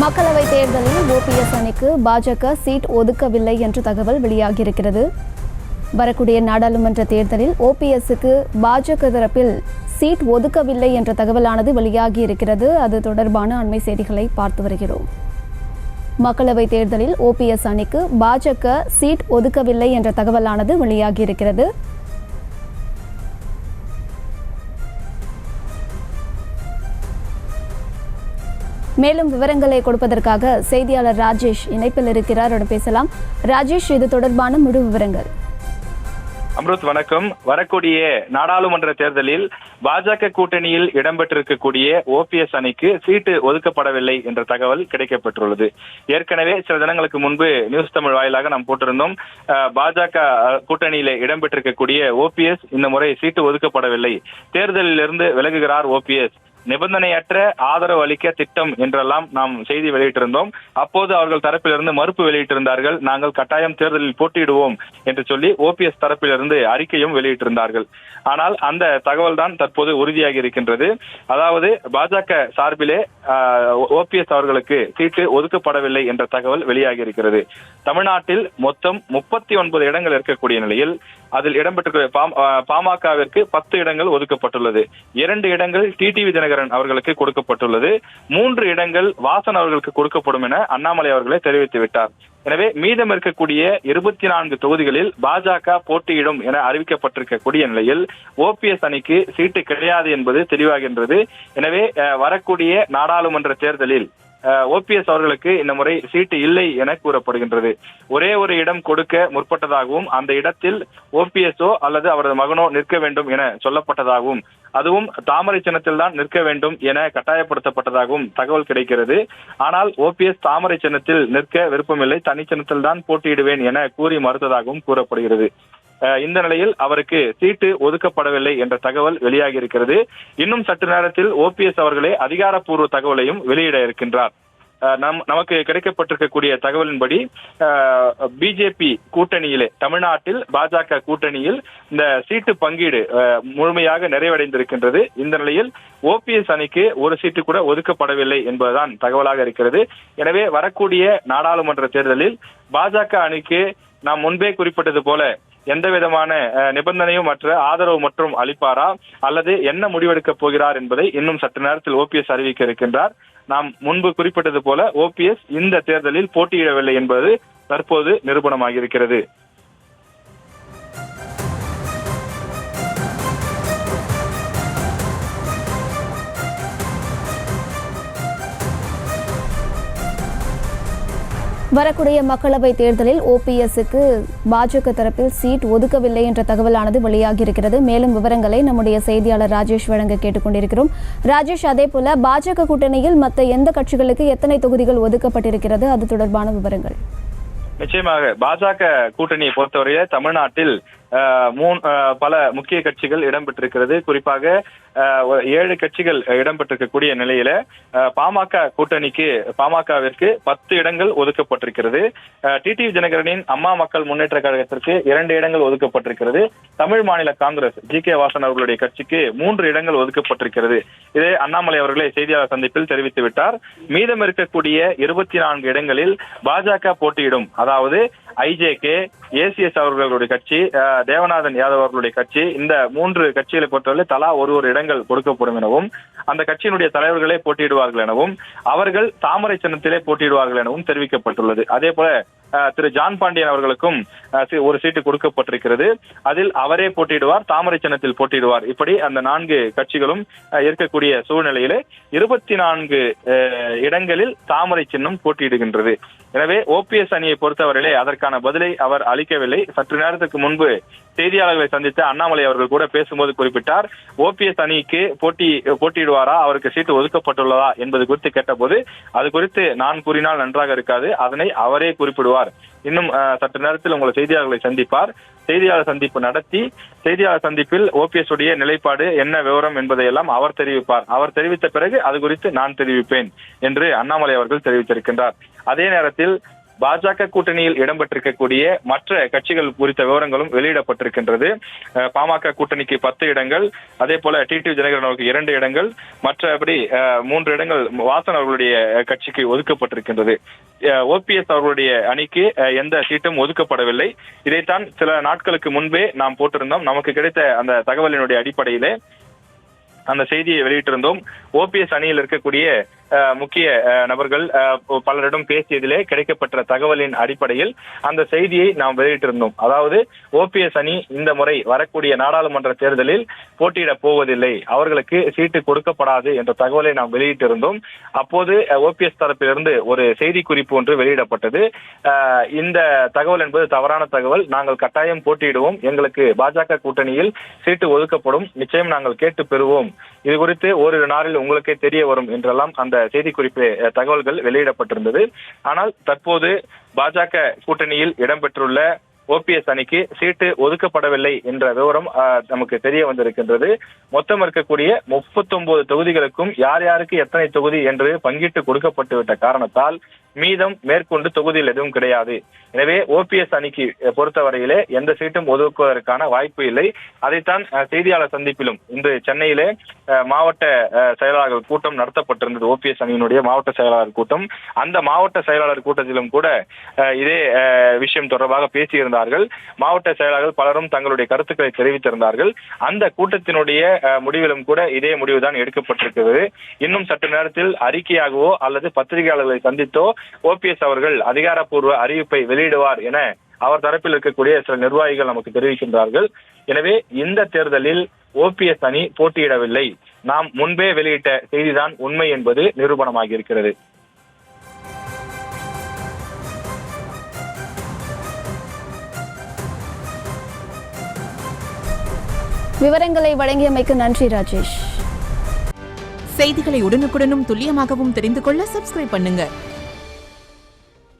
மக்களவை தேர்தலில் ஓபிஎஸ் அணிக்கு பாஜக சீட் ஒதுக்கவில்லை என்ற தகவல் வெளியாகியிருக்கிறது. வரக்கூடிய நாடாளுமன்ற தேர்தலில் ஓபிஎஸ்க்கு பாஜக தரப்பில் சீட் ஒதுக்கவில்லை என்ற தகவலானது வெளியாகியிருக்கிறது. அது தொடர்பான அண்மை செய்திகளை பார்த்து வருகிறோம். மக்களவை தேர்தலில் ஓபிஎஸ் அணிக்கு பாஜக சீட் ஒதுக்கவில்லை என்ற தகவலானது வெளியாகியிருக்கிறது. மேலும் விவரங்களை கொடுப்பதற்காக செய்தியாளர் ராஜேஷ் இணைப்பில் இருக்கிறார். பேசலாம். ராஜேஷ், இது தொடர்பான முழு விவரங்கள். அம்ருத், வணக்கம். வரக்கூடிய நாடாளுமன்ற தேர்தலில் பாஜக கூட்டணியில் இடம்பெற்றிருக்கக்கூடிய ஓபிஎஸ் அணிக்கு சீட்டு ஒதுக்கப்படவில்லை என்ற தகவல் கிடைக்கப்பட்டுள்ளது. ஏற்கனவே சில தினங்களுக்கு முன்பு நியூஸ் தமிழ் வாயிலாக நாம் போட்டிருந்தோம். பாஜக கூட்டணியில இடம்பெற்றிருக்கக்கூடிய ஓபிஎஸ் இந்த முறை சீட்டு ஒதுக்கப்படவில்லை, தேர்தலில் இருந்து விலகுகிறார் ஓபிஎஸ், நிபந்தனையற்ற ஆதரவு அளிக்க திட்டம் என்றெல்லாம் நாம் செய்தி வெளியிட்டிருந்தோம். அப்போது அவர்கள் தரப்பிலிருந்து மறுப்பு வெளியிட்டிருந்தார்கள். நாங்கள் கட்டாயம் தேர்தலில் போட்டியிடுவோம் என்று சொல்லி ஓபிஎஸ் தரப்பிலிருந்து அறிக்கையும் வெளியிட்டிருந்தார்கள். ஆனால் அந்த தகவல் தான் தற்போது உறுதியாகி இருக்கின்றது. அதாவது பாஜக சார்பிலே ஓபிஎஸ் அவர்களுக்கு சீட்டு ஒதுக்கப்படவில்லை என்ற தகவல் வெளியாகி இருக்கிறது. தமிழ்நாட்டில் மொத்தம் 39 இடங்கள் இருக்கக்கூடிய நிலையில் அதில் இடம்பெற்ற பாமகவிற்கு 10 இடங்கள் ஒதுக்கப்பட்டுள்ளது. 2 இடங்கள் டிடிவி தினகரன் அவர்களுக்கு கொடுக்கப்பட்டுள்ளது. 3 இடங்கள் வாசன் அவர்களுக்கு கொடுக்கப்படும் என அண்ணாமலை அவர்களே தெரிவித்து விட்டார். எனவே மீதம் இருக்கக்கூடிய 24 தொகுதிகளில் பாஜக போட்டியிடும் என அறிவிக்கப்பட்டிருக்கக்கூடிய நிலையில் ஓபிஎஸ் அணிக்கு சீட்டு கிடையாது என்பது தெளிவாகின்றது. எனவே வரக்கூடிய நாடாளுமன்ற தேர்தலில் ஓபிஎஸ் அவர்களுக்கு இந்த முறை சீட்டு இல்லை என கூறப்படுகின்றது. ஒரே ஒரு இடம் கொடுக்க முற்பட்டதாகவும் அந்த இடத்தில் ஓபிஎஸ்ஓ அல்லது அவரது மகனோ நிற்க வேண்டும் என சொல்லப்பட்டதாகவும், அதுவும் தாமரை சின்னத்தில் தான் நிற்க வேண்டும் என கட்டாயப்படுத்தப்பட்டதாகவும் தகவல் கிடைக்கிறது. ஆனால் ஓபிஎஸ் தாமரை சின்னத்தில் நிற்க விருப்பமில்லை, தனி சின்னத்தில் தான் போட்டியிடுவேன் என கூறி மறுத்ததாகவும் கூறப்படுகிறது. இந்த நிலையில் அவருக்கு சீட்டு ஒதுக்கப்படவில்லை என்ற தகவல் வெளியாகி இருக்கிறது. இன்னும் சற்று நேரத்தில் ஓபிஎஸ் அவர்களே அதிகாரப்பூர்வ தகவலையும் வெளியிட இருக்கின்றார். நமக்கு கிடைக்கப்பட்டிருக்கக்கூடிய தகவலின்படி பிஜேபி கூட்டணியிலே, தமிழ்நாட்டில் பாஜக கூட்டணியில் இந்த சீட்டு பங்கீடு முழுமையாக நிறைவடைந்திருக்கின்றது. இந்த நிலையில் ஓபிஎஸ் அணிக்கு ஒரு சீட்டு கூட ஒதுக்கப்படவில்லை என்பதுதான் தகவலாக இருக்கிறது. எனவே வரக்கூடிய நாடாளுமன்ற தேர்தலில் பாஜக அணிக்கு நாம் முன்பே குறிப்பிட்டது போல எந்த விதமான நிபந்தனையும் மற்ற ஆதரவு மற்றும் அளிப்பாரா அல்லது என்ன முடிவெடுக்கப் போகிறார் என்பதை இன்னும் சற்று நேரத்தில் ஓபிஎஸ் அறிவிக்க இருக்கின்றார். நாம் முன்பு குறிப்பிட்டது போல ஓபிஎஸ் இந்த தேர்தலில் போட்டியிடவில்லை என்பது தற்போது நிரூபணமாகி இருக்கிறது. வரக்கூடிய மக்களவை தேர்தலில் ஓபிஎஸ்க்கு பாஜக தரப்பில் சீட் ஒதுக்கவில்லை என்ற தகவலானது வெளியாகியிருக்கிறது. மேலும் விவரங்களை நம்முடைய செய்தியாளர் ராஜேஷ் வழங்க கேட்டுக்கொண்டிருக்கிறோம். ராஜேஷ், அதே போல பாஜக கூட்டணியில் மற்ற எந்த கட்சிகளுக்கு எத்தனை தொகுதிகள் ஒதுக்கப்பட்டிருக்கிறது, அது தொடர்பான விவரங்கள்? நிச்சயமாக பாஜக கூட்டணியை பொறுத்தவரையே தமிழ்நாட்டில் பல முக்கிய கட்சிகள் இடம்பெற்றிருக்கிறது. குறிப்பாக 7 கட்சிகள் இடம்பெற்றிருக்கக்கூடிய நிலையில பாமகவிற்கு 10 இடங்கள் ஒதுக்கப்பட்டிருக்கிறது. டிடிவி தினகரனின் அம்மா மக்கள் முன்னேற்ற கழகத்திற்கு 2 இடங்கள் ஒதுக்கப்பட்டிருக்கிறது. தமிழ் மாநில காங்கிரஸ் ஜி.கே. வாசன் அவர்களுடைய கட்சிக்கு 3 இடங்கள் ஒதுக்கப்பட்டிருக்கிறது. இதை அண்ணாமலை அவர்களே செய்தியாளர் சந்திப்பில் தெரிவித்து விட்டார். மீதம் இருக்கக்கூடிய 24 இடங்களில் பாஜக போட்டியிடும். அதாவது ஐஜேகே, ஏசிஎஸ் அவர்களுடைய கட்சி, தேவநாதன் யாதவ் அவர்களுடைய கட்சி, இந்த 3 கட்சிகளை பொறுத்தவரை தலா ஒரு இடங்கள் கொடுக்கப்படும் எனவும், அந்த கட்சியினுடைய தலைவர்களே போட்டியிடுவார்கள் எனவும், அவர்கள் தாமரை சின்னத்திலே போட்டியிடுவார்கள் எனவும் தெரிவிக்கப்பட்டுள்ளது. அதே போல திரு ஜான் பாண்டியன் அவர்களுக்கும் ஒரு சீட்டு கொடுக்கப்பட்டிருக்கிறது. அதில் அவரே போட்டியிடுவார், தாமரை சின்னத்தில் போட்டியிடுவார். இப்படி அந்த 4 கட்சிகளும் இருக்கக்கூடிய சூழ்நிலையிலே 24 இடங்களில் தாமரை சின்னம் போட்டியிடுகின்றது. எனவே ஓபிஎஸ் அணியை பொறுத்தவரையிலே அதற்கான பதிலை அவர் அளிக்கவில்லை. சற்று நேரத்துக்கு முன்பு செய்தியாளர்களை சந்தித்த அண்ணாமலை அவர்கள் கூட பேசும்போது குறிப்பிட்டார், ஓபிஎஸ் அணிக்கு போட்டியிடுவாரா, அவருக்கு சீட்டு ஒதுக்கப்பட்டுள்ளதா என்பது குறித்து கேட்டபோது அது குறித்து நான் கூறினால் நன்றாக இருக்காது, அதனை அவரே குறிப்பிடுவார். இன்னும் சற்று நேரத்தில் உங்களை செய்தியாளர்களை சந்திப்பார். செய்தியாளர் சந்திப்பு நடத்தி செய்தியாளர் சந்திப்பில் ஓபிஎஸ் உடைய நிலைப்பாடு என்ன விவரம் என்பதையெல்லாம் அவர் தெரிவிப்பார். அவர் தெரிவித்த பிறகு அது குறித்து நான் தெரிவிப்பேன் என்று அண்ணாமலை அவர்கள் தெரிவித்திருக்கின்றார். அதே நேரத்தில் பாஜக கூட்டணியில் இடம்பெற்றிருக்கக்கூடிய மற்ற கட்சிகள் குறித்த விவரங்களும் வெளியிடப்பட்டிருக்கின்றது. பாமக கூட்டணிக்கு 10 இடங்கள், அதே போல டிடிவி தினகரன் அவர்களுக்கு 2 இடங்கள், மற்றபடி 3 இடங்கள் வாசன் அவர்களுடைய கட்சிக்கு ஒதுக்கப்பட்டிருக்கின்றது. ஓபிஎஸ் அவர்களுடைய அணிக்கு எந்த சீட்டும் ஒதுக்கப்படவில்லை. இதைத்தான் சில நாட்களுக்கு முன்பே நாம் போட்டிருந்தோம். நமக்கு கிடைத்த அந்த தகவலினுடைய அடிப்படையிலே அந்த செய்தியை வெளியிட்டிருந்தோம். ஓபிஎஸ் அணியில் இருக்கக்கூடிய முக்கிய நபர்கள் பலரிடம் பேசியதிலே கிடைக்கப்பட்ட தகவலின் அடிப்படையில் அந்த செய்தியை நாம் வெளியிட்டிருந்தோம். அதாவது ஓபிஎஸ் அணி இந்த முறை வரக்கூடிய நாடாளுமன்ற தேர்தலில் போட்டியிடப் போவதில்லை, அவர்களுக்கு சீட்டு கொடுக்கப்படாது என்ற தகவலை நாம் வெளியிட்டிருந்தோம். அப்போது ஓபிஎஸ் தரப்பிலிருந்து ஒரு செய்தி குறிப்பு ஒன்று வெளியிடப்பட்டது. இந்த தகவல் என்பது தவறான தகவல், நாங்கள் கட்டாயம் போட்டியிடுவோம், எங்களுக்கு பாஜக கூட்டணியில் சீட்டு ஒதுக்கப்படும், நிச்சயம் நாங்கள் கேட்டு பெறுவோம், இது குறித்து ஓரிரு நாளில் உங்களுக்கே தெரிய வரும் என்றெல்லாம் அந்த செய்தி குறிப்பு தகவல்கள் வெளியிடப்பட்டிருந்தது. ஆனால் தற்போது பாஜக கூட்டணியில் இடம்பெற்றுள்ள ஓபிஎஸ் அணிக்கு சீட்டு ஒதுக்கப்படவில்லை என்ற விவரம் நமக்கு தெரிய வந்திருக்கின்றது. மொத்தம் இருக்கக்கூடிய 39 தொகுதிகளுக்கும் யார் யாருக்கு எத்தனை தொகுதி என்று பங்கிட்டு கொடுக்கப்பட்டுவிட்ட காரணத்தால் மீதம் மேற்கொண்டு தொகுதியில் எதுவும் கிடையாது. எனவே ஓபிஎஸ் அணிக்கு பொறுத்தவரையிலே எந்த சீட்டும் ஒதுக்குவதற்கான வாய்ப்பு இல்லை. அதைத்தான் செய்தியாளர் சந்திப்பிலும் இன்று சென்னையிலே மாவட்ட செயலாளர்கள் கூட்டம் நடத்தப்பட்டிருந்தது. ஓபிஎஸ் அணியினுடைய மாவட்ட செயலாளர் கூட்டம். அந்த மாவட்ட செயலாளர் கூட்டத்திலும் கூட இதே விஷயம் தொடர்பாக பேசியிருந்தார்கள். மாவட்ட செயலாளர்கள் பலரும் தங்களுடைய கருத்துக்களை தெரிவித்திருந்தார்கள். அந்த கூட்டத்தினுடைய முடிவிலும் கூட இதே முடிவுதான் எடுக்கப்பட்டிருக்கிறது. இன்னும் சற்று நேரத்தில் அறிக்கையாகவோ அல்லது பத்திரிகையாளர்களை சந்தித்தோ ஓபிஎஸ் அவர்கள் அதிகாரப்பூர்வ அறிவிப்பை வெளியிடுவார் என அவர் தரப்பில் இருக்கக்கூடிய சில நிர்வாகிகள் நமக்கு தெரிவிக்கின்றார்கள். எனவே இந்த தேர்தலில் ஓபிஎஸ் அணி போட்டியிடவில்லை, நாம் முன்பே வெளியிட்ட செய்திதான் உண்மை என்பது நிரூபணமாகி இருக்கிறது. விவரங்களை வழங்கியமைக்கு நன்றி ராஜேஷ். செய்திகளை உடனுக்குடனும் துல்லியமாகவும் தெரிந்து கொள்ள சப்ஸ்கிரைப் பண்ணுங்க.